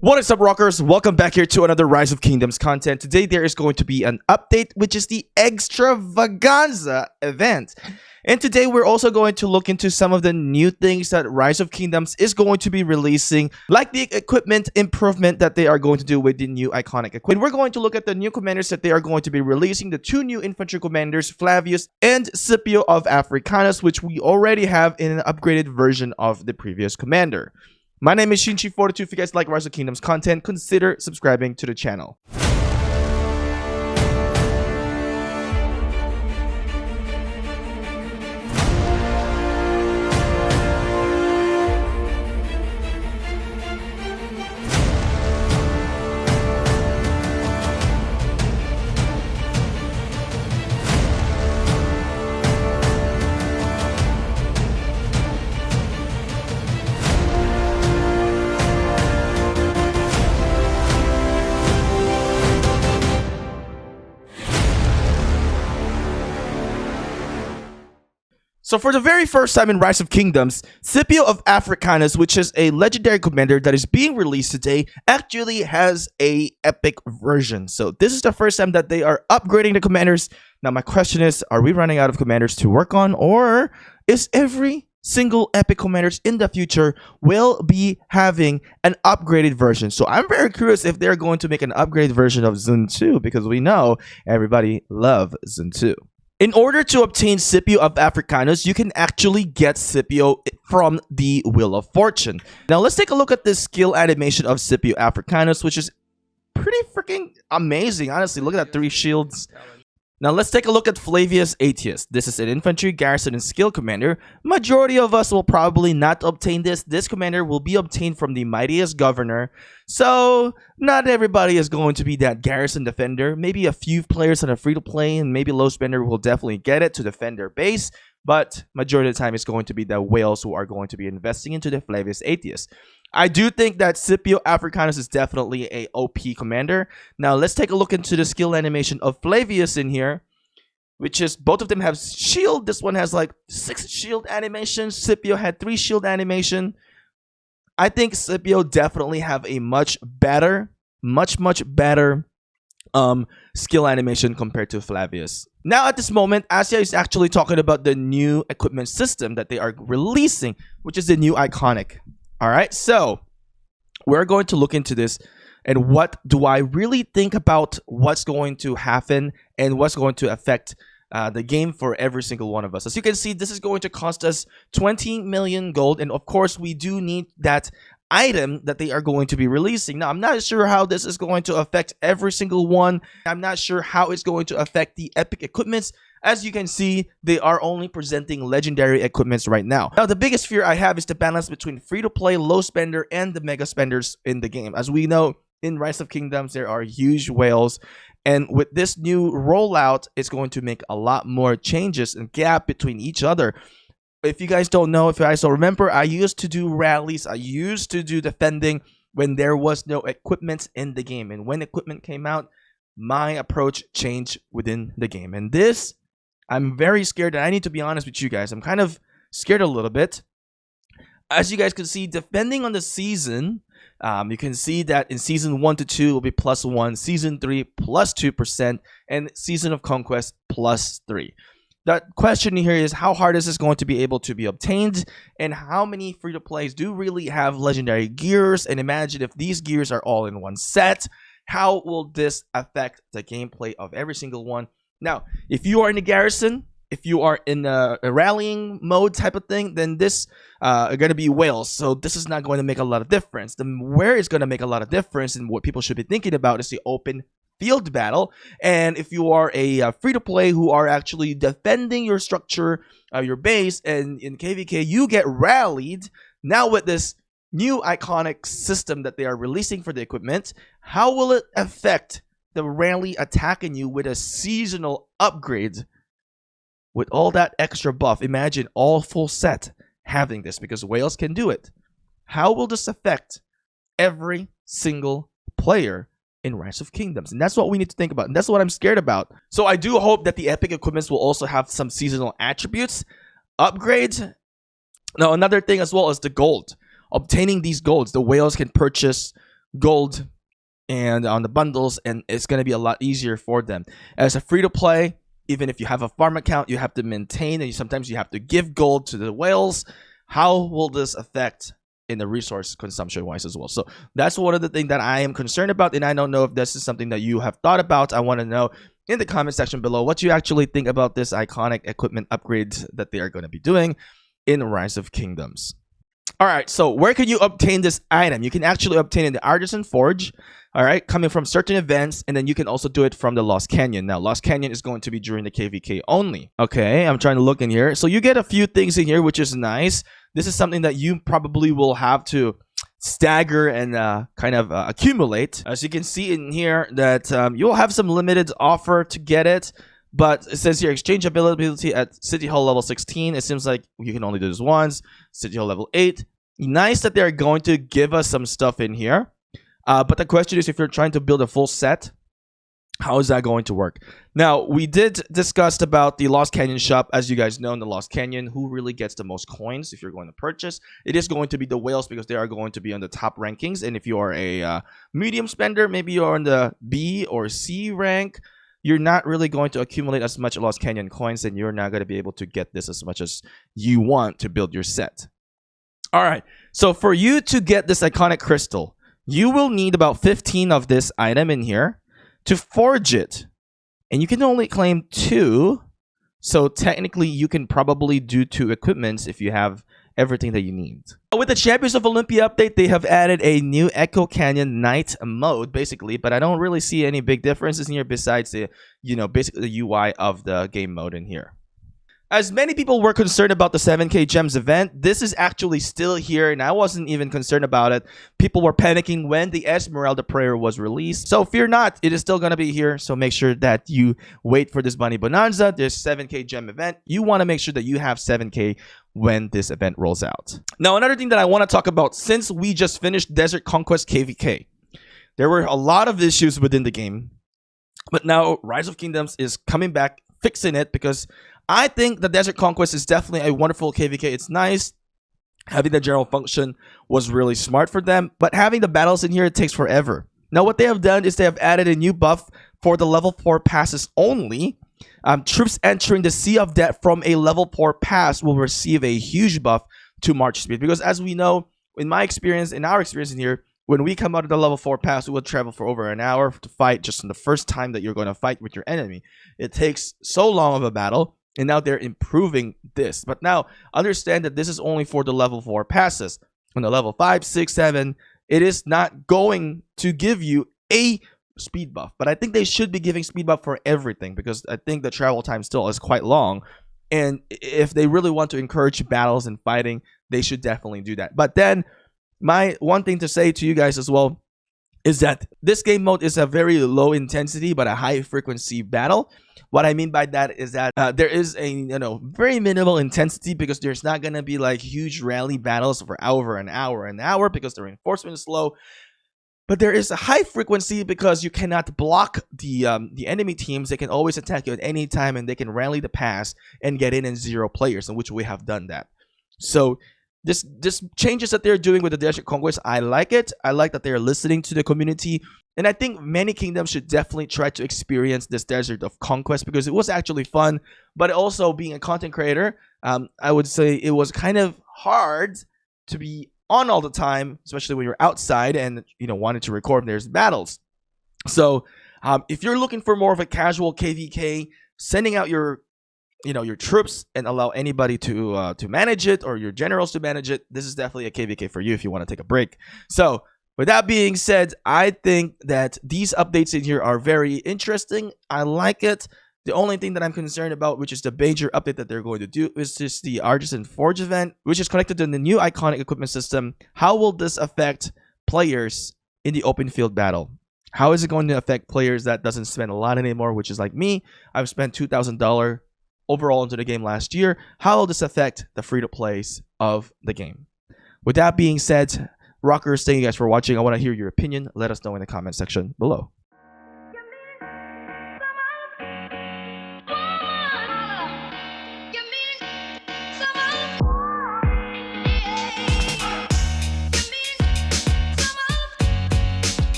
What is up, rockers? Welcome back here to another Rise of Kingdoms content. Today there is going to be an update, which is the Extravaganza event. And today we're also going to look into some of the new things that Rise of Kingdoms is going to be releasing, like the equipment improvement that they are going to do with the new iconic equipment. We're going to look at the new commanders that they are going to be releasing, the two new infantry commanders, Flavius and Scipio of Africanus, which we already have in an upgraded version of the previous commander. My name is Shinchi42. If you guys like Rise of Kingdoms content, consider subscribing to the channel. So for the very first time in Rise of Kingdoms, Scipio of Africanus, which is a legendary commander that is being released today, actually has a epic version. So this is the first time that they are upgrading the commanders. Now my question is, are we running out of commanders to work on, or is every single epic commanders in the future will be having an upgraded version? So I'm very curious if they're going to make an upgraded version of Zun 2, because we know everybody loves Zun 2. In order to obtain Scipio of Africanus, you can actually get Scipio from the Wheel of Fortune. Now let's take a look at this skill animation of Scipio Africanus, which is pretty freaking amazing. Honestly, look at that 3 shields. Now let's take a look at Flavius Aetius. This is an infantry, garrison, and skill commander. Majority of us will probably not obtain this. This commander will be obtained from the mightiest governor. So not everybody is going to be that garrison defender. Maybe a few players on a free-to-play and maybe low spender will definitely get it to defend their base. But majority of the time it's going to be the whales who are going to be investing into the Flavius Aetius. I do think that Scipio Africanus is definitely a OP commander. Now let's take a look into the skill animation of Flavius in here, which is both of them have shield. This one has like 6 shield animations. Scipio had 3 shield animation. I think Scipio definitely have a much better skill animation compared to Flavius. Now at this moment, Asia is actually talking about the new equipment system that they are releasing, which is the new iconic. Alright, so we're going to look into this and what do I really think about what's going to happen and what's going to affect the game for every single one of us. As you can see, this is going to cost us 20 million gold, and of course we do need that item that they are going to be releasing. Now I'm not sure how this is going to affect every single one. I'm not sure how it's going to affect the epic equipments. As you can see, they are only presenting legendary equipments right now. Now the biggest fear I have is the balance between free-to-play, low spender, and the mega spenders in the game. As we know, in Rise of Kingdoms there are huge whales, and with this new rollout it's going to make a lot more changes and gap between each other. If you guys don't know, if you guys don't remember, I used to do rallies, I used to do defending when there was no equipment in the game, and when equipment came out, my approach changed within the game. And this, I'm very scared, and I need to be honest with you guys, I'm kind of scared a little bit. As you guys can see, depending on the season, you can see that in season 1 to 2 will be +1, season 3 +2%, and season of Conquest +3. The question here is, how hard is this going to be able to be obtained, and how many free-to-plays do really have legendary gears? And imagine if these gears are all in one set, how will this affect the gameplay of every single one? Now, if you are in a garrison, if you are in a rallying mode type of thing, then this are going to be whales. So this is not going to make a lot of difference. Where it's going to make a lot of difference and what people should be thinking about is the open field battle. And if you are a free-to-play who are actually defending your structure, your base, and in KvK you get rallied, now with this new iconic system that they are releasing for the equipment, how will it affect the rally attacking you with a seasonal upgrade with all that extra buff? Imagine all full set having this, because whales can do it. How will this affect every single player in Rise of Kingdoms? And that's what we need to think about, and that's what I'm scared about. So I do hope that the epic equipments will also have some seasonal attributes, upgrades. Now another thing as well is the gold. Obtaining these golds, the whales can purchase gold and on the bundles, and it's going to be a lot easier for them. As a free-to-play, even if you have a farm account, you have to maintain, and sometimes you have to give gold to the whales. How will this affect in the resource consumption wise as well? So that's one of the things that I am concerned about, and I don't know if this is something that you have thought about. I want to know in the comment section below what you actually think about this iconic equipment upgrades that they are going to be doing in Rise of Kingdoms. All right, so where can you obtain this item? You can actually obtain it in the Artisan Forge, all right, coming from certain events, and then you can also do it from the Lost Canyon. Now, Lost Canyon is going to be during the KvK only. Okay, I'm trying to look in here. So you get a few things in here, which is nice. This is something that you probably will have to stagger and kind of accumulate. As you can see in here that you'll have some limited offer to get it. But it says here, exchange availability at City Hall level 16. It seems like you can only do this once. City Hall level 8. Nice that they're going to give us some stuff in here. But the question is, if you're trying to build a full set, how is that going to work? Now, we did discuss about the Lost Canyon shop. As you guys know, in the Lost Canyon, who really gets the most coins if you're going to purchase? It is going to be the whales, because they are going to be on the top rankings. And if you are a medium spender, maybe you're on the B or C rank, you're not really going to accumulate as much Lost Canyon coins, and you're not going to be able to get this as much as you want to build your set. All right, so for you to get this iconic crystal, you will need about 15 of this item in here to forge it. And you can only claim 2. So technically, you can probably do 2 equipments if you have everything that you need. With the Champions of Olympia update, they have added a new Echo Canyon Night mode, basically, but I don't really see any big differences in here besides the, basically the UI of the game mode in here. As many people were concerned about the 7K Gems event, this is actually still here, and I wasn't even concerned about it. People were panicking when the Esmeralda Prayer was released. So fear not, it is still going to be here. So make sure that you wait for this Money Bonanza, this 7K Gem event. You want to make sure that you have 7K when this event rolls out. Now, another thing that I want to talk about, since we just finished Desert Conquest KvK, there were a lot of issues within the game. But now Rise of Kingdoms is coming back, fixing it, because I think the Desert Conquest is definitely a wonderful KvK. It's nice. Having the general function was really smart for them. But having the battles in here, it takes forever. Now, what they have done is they have added a new buff for the level 4 passes only. Troops entering the Sea of Death from a level 4 pass will receive a huge buff to march speed. Because as we know, in my experience, in our experience in here, when we come out of the level 4 pass, we will travel for over an hour to fight just in the first time that you're going to fight with your enemy. It takes so long of a battle. And now they're improving this. But now, understand that this is only for the level 4 passes. On the level 5, 6, 7, it is not going to give you a speed buff. But I think they should be giving speed buff for everything, because I think the travel time still is quite long. And if they really want to encourage battles and fighting, they should definitely do that. But then, my one thing to say to you guys as well is that this game mode is a very low intensity but a high frequency battle. What I mean by that is that there is a very minimal intensity, because there's not going to be like huge rally battles for an hour because the reinforcement is slow. But there is a high frequency because you cannot block the enemy teams. They can always attack you at any time, and they can rally the pass and get in 0 players, in which we have done that. So this changes that they're doing with the Desert Conquest, I like it. I like that they're listening to the community. And I think many kingdoms should definitely try to experience this Desert of Conquest, because it was actually fun. But also, being a content creator, I would say it was kind of hard to be on all the time, especially when you're outside and wanted to record when there's battles. So if you're looking for more of a casual KvK, sending out your troops and allow anybody to manage it, or your generals to manage it, this is definitely a KvK for you if you want to take a break. So with that being said, I think that these updates in here are very interesting. I like it. The only thing that I'm concerned about, which is the major update that they're going to do, is just the Artisan Forge event, which is connected to the new iconic equipment system. How will this affect players in the open field battle? How is it going to affect players that doesn't spend a lot anymore, which is like me? I've spent $2,000 overall into the game last year. How will this affect the free-to-plays of the game? With that being said, Rockers, thank you guys for watching. I want to hear your opinion. Let us know in the comment section below.